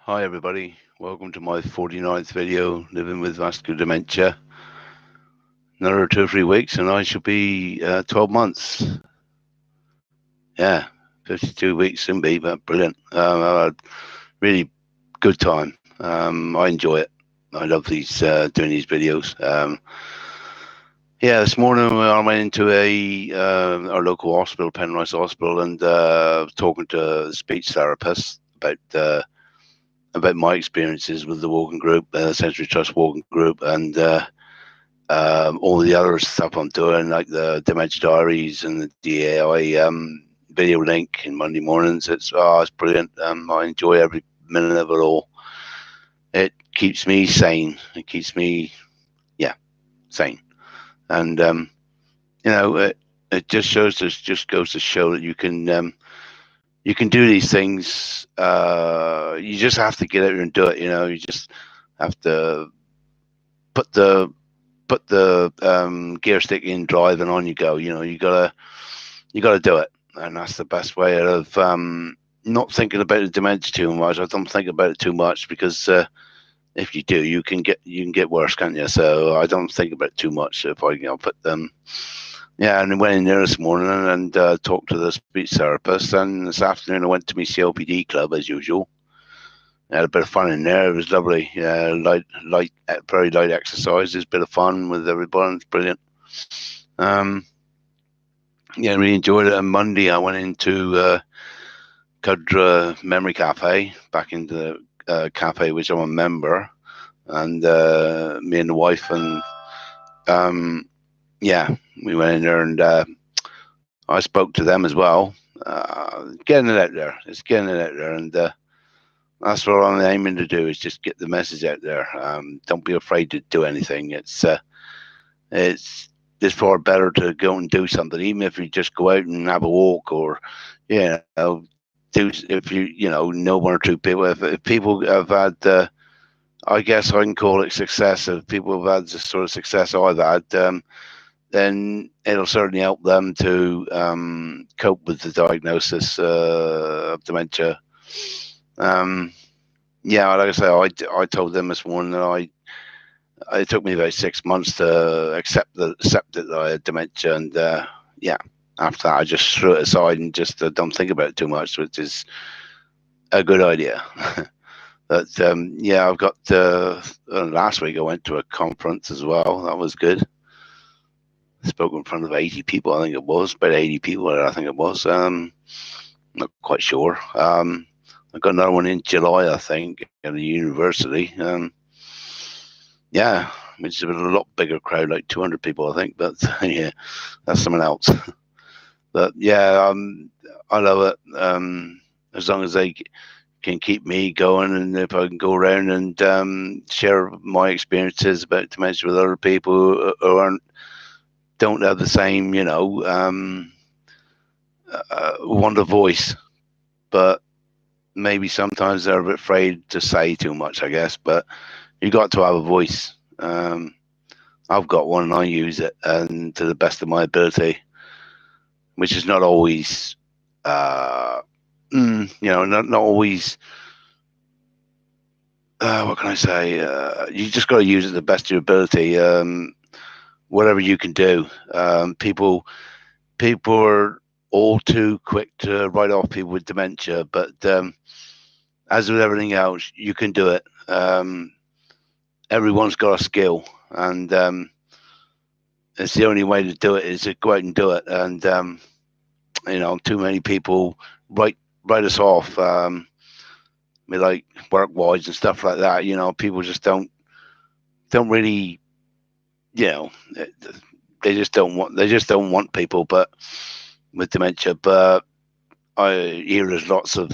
Hi everybody, welcome to my 49th video, living with vascular dementia. Another 2 or 3 weeks and I shall be 12 months. Yeah, 52 weeks soon be, but brilliant. Really good time. I enjoy it. I love doing these videos. Yeah, this morning I went into our local hospital, Penrice Hospital, and was talking to a speech therapist about my experiences with the walking group, Sensory Trust walking group, and all the other stuff I'm doing, like the Dementia Diaries and the DAI video link in Monday mornings. It's brilliant. I enjoy every minute of it all. It keeps me sane. It keeps me, sane. And it just goes to show that you can do these things. You just have to get out there and do it. You just have to put the gear stick in drive and on you go. You gotta do it, and that's the best way of not thinking about the dementia too much. I don't think about it too much because if you do, you can get worse, can't you? So I don't think about it too much. If I put them. Yeah, and I went in there this morning and talked to the speech therapist, and this afternoon I went to my COPD club as usual. I had a bit of fun in there. It was lovely. Yeah, very light exercises, bit of fun with everybody. It's brilliant. Yeah, really enjoyed it. On Monday, I went into Cudra Memory Cafe, back into the cafe which I'm a member, and me and the wife and yeah, we went in there and I spoke to them as well. Getting it out there. It's getting it out there, and that's what I'm aiming to do, is just get the message out there. Don't be afraid to do anything. It's far better to go and do something, even if you just go out and have a walk, or do, if know one or two people. If people have had, I guess I can call it success. If people have had the sort of success I've had, then it'll certainly help them to cope with the diagnosis of dementia. Yeah, like I say, I told them this morning that it took me about 6 months to accept that I had dementia, and yeah, after that I just threw it aside and just don't think about it too much, which is a good idea. But yeah, I've got last week I went to a conference as well. That was good. I spoke in front of 80 people, I think it was about 80 people. I think it was. Not quite sure. I've got another one in July, I think, at the university. Yeah, which is a lot bigger crowd, like 200 people, I think. But yeah, that's something else. But yeah, I love it. As long as they can keep me going, and if I can go around and share my experiences about dementia with other people who don't have the same, want a voice, but maybe sometimes they're a bit afraid to say too much, I guess. But you got to have a voice. I've got one and I use it, and to the best of my ability, which is not always, not always. What can I say? You just got to use it to the best of your ability. Whatever you can do. People are all too quick to write off people with dementia, but as with everything else, you can do it. Everyone's got a skill, and it's the only way to do it is to go out and do it. And too many people write us off, like work wise and stuff like that. People just don't really, they just don't want people, but with dementia. But I hear there's lots of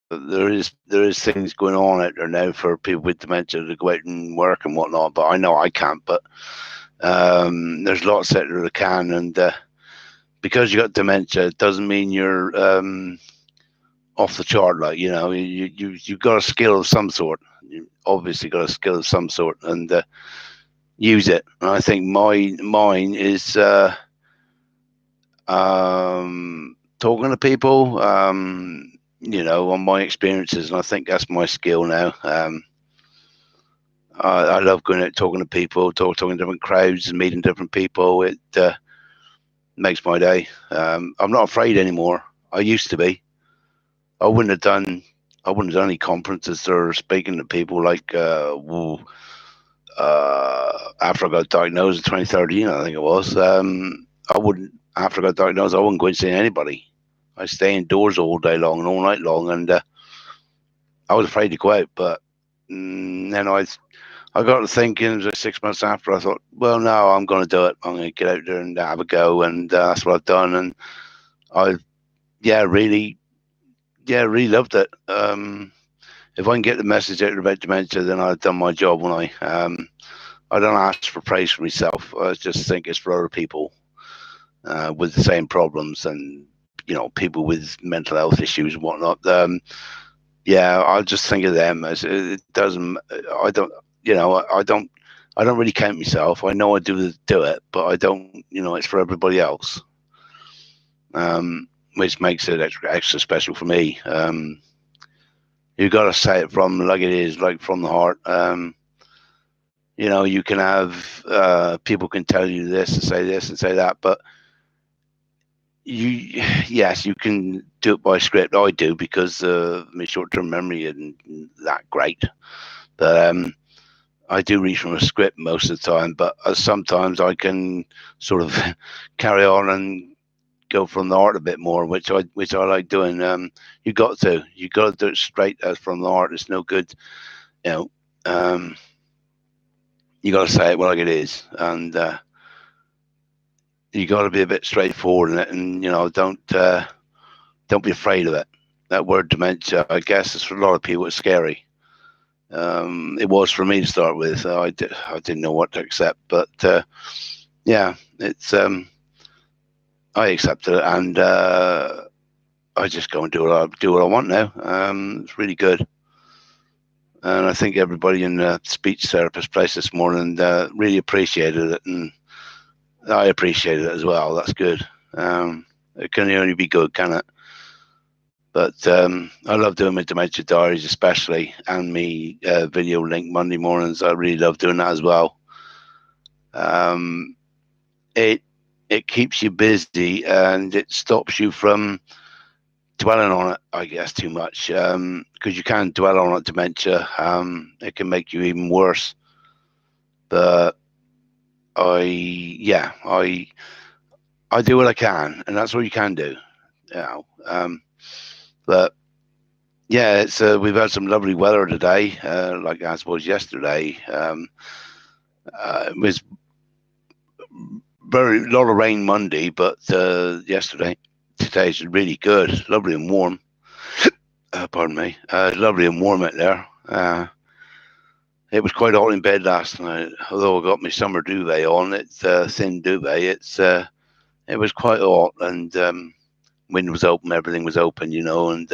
there is things going on out there now for people with dementia to go out and work and whatnot. But I know I can't. But there's lots out there that can, and because you got dementia, it doesn't mean you're off the chart. Like you've got a skill of some sort. You obviously got a skill of some sort, and use it. And I think mine is talking to people, on my experiences, and I think that's my skill now. I love going out talking to people, talking to different crowds and meeting different people. It makes my day. I'm not afraid anymore. I used to be. I wouldn't have done. I wouldn't have done any conferences or speaking to people like after I got diagnosed in 2013, I think it was. I wouldn't. After I got diagnosed, I wouldn't go and see anybody. I stay indoors all day long and all night long, and I was afraid to go out. But then I got to thinking, it was like 6 months after, I thought, well, no, I'm going to do it. I'm going to get out there and have a go, and that's what I've done. And I, yeah, really, loved it. If I can get the message out about dementia, then I've done my job. When I don't ask for praise for myself. I just think it's for other people with the same problems, and people with mental health issues and whatnot. Yeah, I just think of them as it doesn't. I don't. I don't really count myself. I know I do it, but I don't. It's for everybody else, which makes it extra special for me. You got to say it from like it is, like from the heart. You can have people can tell you this and say that, but yes, you can do it by script. I do because my short-term memory isn't that great, but I do read from a script most of the time. But sometimes I can sort of carry on and go from the heart a bit more, which I like doing. You got to do it straight as from the heart. It's no good, you know. You got to say it like it is, and you got to be a bit straightforward in it, and don't be afraid of it. That word dementia, I guess, is for a lot of people, it's scary. It was for me to start with. I didn't know what to accept, but yeah, it's I accepted it, and I just go and do what I want now. It's really good, and I think everybody in the speech therapist place this morning really appreciated it, and I appreciated it as well. That's good. It can only be good, can it? But I love doing my dementia diaries, especially, and me video link Monday mornings. I really love doing that as well. It keeps you busy, and it stops you from dwelling on it, I guess, too much, because you can't dwell on it. Dementia, it can make you even worse. But I do what I can, and that's what you can do. But yeah, it's we've had some lovely weather today, like as was yesterday. It was a lot of rain Monday, but today's really good, lovely and warm. Pardon me, lovely and warm out there. It was quite hot in bed last night, although I got my summer duvet on. It's thin duvet. It was quite hot, and wind was open, everything was open, and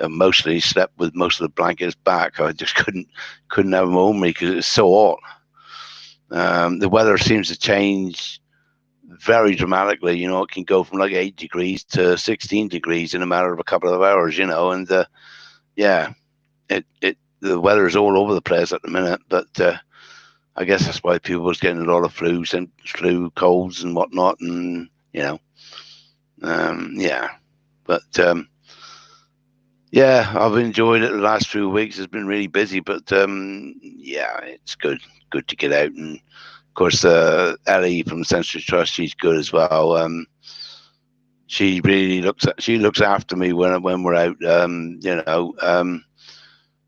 mostly slept with most of the blankets back. I just couldn't have them on me because it was so hot. The weather seems to change very dramatically. It can go from like 8 degrees to 16 degrees in a matter of a couple of hours. And the weather is all over the place at the minute. But I guess that's why people was getting a lot of flu, colds and whatnot, and but. Yeah, I've enjoyed it the last few weeks. It's been really busy, but it's good to get out. And of course, Ellie from Sensory Trust, she's good as well. She really looks after me when we're out.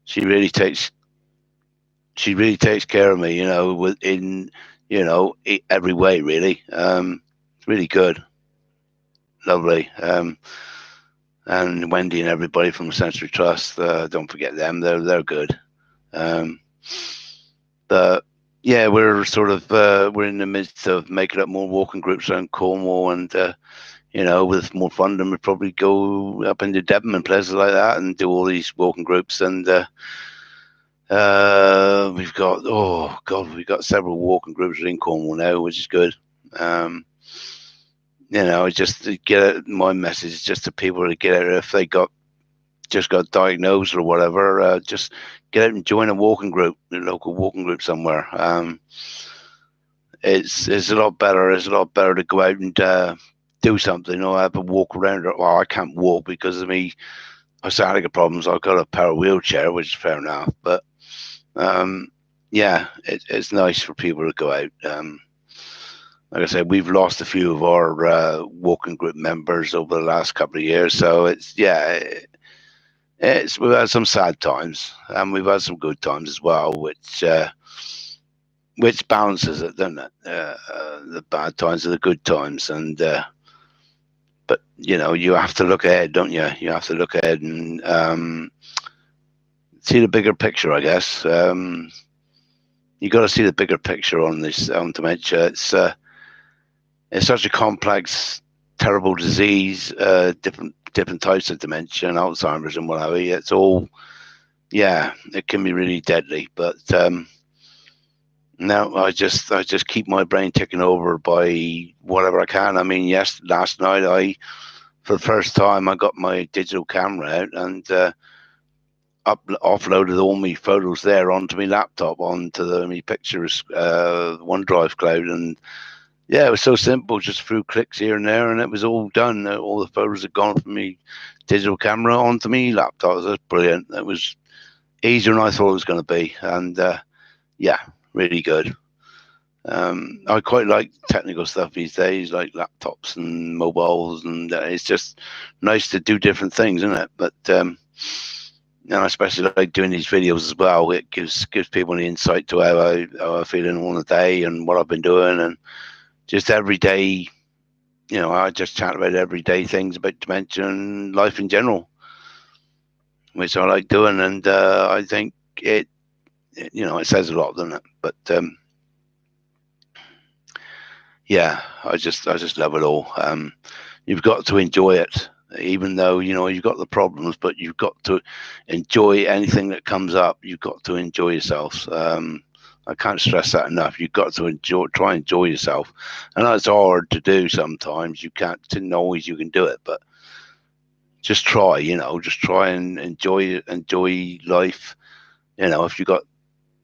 She really takes care of me. In every way, really. It's really good, lovely. And Wendy and everybody from Sensory Trust, don't forget them. They're good. But yeah, we're sort of we're in the midst of making up more walking groups around Cornwall, and with more funding, we'd probably go up into Devon and places like that and do all these walking groups. And we've got several walking groups in Cornwall now, which is good. Just to get my message just to people to get out if they got just got diagnosed or whatever, just get out and join a walking group, a local walking group somewhere. It's a lot better. It's a lot better to go out and do something, or have a walk around. Well, I can't walk because of me sciatica problems. I've got a power wheelchair, which is fair enough. But yeah, it's nice for people to go out. Like I said, we've lost a few of our walking group members over the last couple of years. So we've had some sad times, and we've had some good times as well, which balances it, doesn't it? The bad times are the good times, and but you have to look ahead, don't you? You have to look ahead and see the bigger picture, I guess. You got to see the bigger picture on this dementia. It's such a complex, terrible disease. Different types of dementia and Alzheimer's and what have you. It's all, yeah, it can be really deadly. But no, I just keep my brain ticking over by whatever I can. I mean, last night for the first time, I got my digital camera out and offloaded all my photos there onto my laptop, onto my pictures OneDrive cloud, and yeah, it was so simple, just a few clicks here and there, and it was all done. All the photos had gone from my digital camera onto my laptop. It was brilliant. It was easier than I thought it was going to be, and yeah, really good. I quite like technical stuff these days, like laptops and mobiles, and it's just nice to do different things, isn't it? But and I especially like doing these videos as well. It gives people the insight to how I'm feeling on the day and what I've been doing, and just every day, I just chat about everyday things about dementia and life in general, which I like doing, and I think it says a lot, doesn't it? But yeah, I just love it all. You've got to enjoy it, even though you've got the problems, but you've got to enjoy anything that comes up. You've got to enjoy yourself. I can't stress that enough. You've got to try and enjoy yourself. I know it's hard to do sometimes. You can't always you can do it, but just try, just try and enjoy life. If you got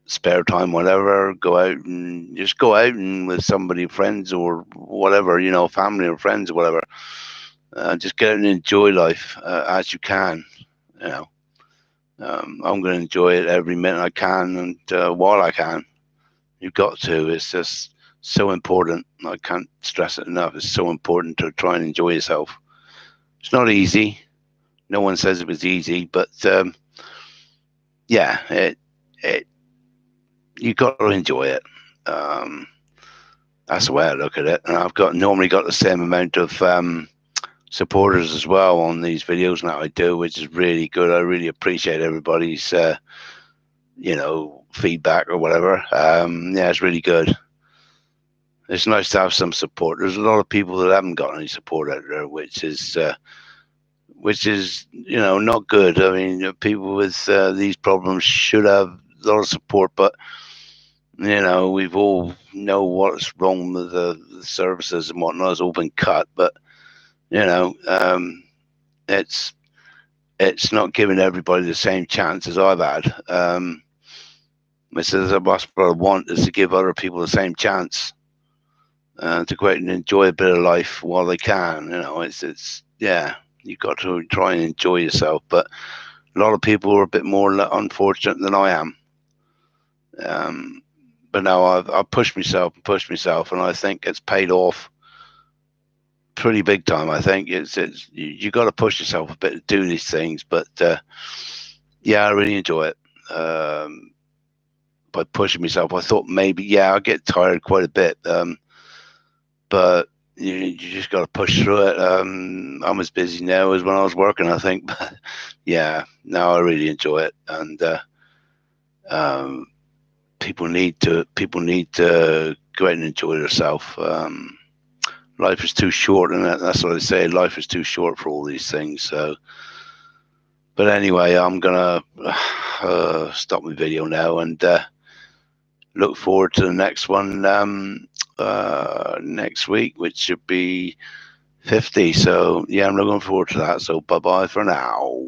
spare time, whatever, go out and with somebody, friends or whatever, family or friends or whatever. Just get out and enjoy life as you can. I'm going to enjoy it every minute I can, and while I can. You've got to. It's just so important. I can't stress it enough. It's so important to try and enjoy yourself. It's not easy. No one says it was easy, but yeah, you got to enjoy it. That's the way I look at it. And I've normally got the same amount of supporters as well on these videos that I do, which is really good. I really appreciate everybody's feedback or whatever. Yeah, it's really good. It's nice to have some support. There's a lot of people that haven't got any support out there, which is not good. I mean, people with these problems should have a lot of support, but we've all know what's wrong with the services and whatnot. It's all been cut, but it's not giving everybody the same chance as I've had. What I want is to give other people the same chance to go out and enjoy a bit of life while they can. You've got to try and enjoy yourself. But a lot of people are a bit more unfortunate than I am. But now I've pushed myself, and I think it's paid off pretty big time. I think you got to push yourself a bit to do these things. But yeah, I really enjoy it. By pushing myself, I thought maybe I get tired quite a bit, but you just got to push through it. I'm as busy now as when I was working, I think, but yeah, now I really enjoy it, and people need to go out and enjoy themselves. Life is too short, and that's what I say. Life is too short for all these things. So, but anyway, I'm gonna stop my video now and look forward to the next one next week, which should be 50. So yeah, I'm looking forward to that. So bye bye for now.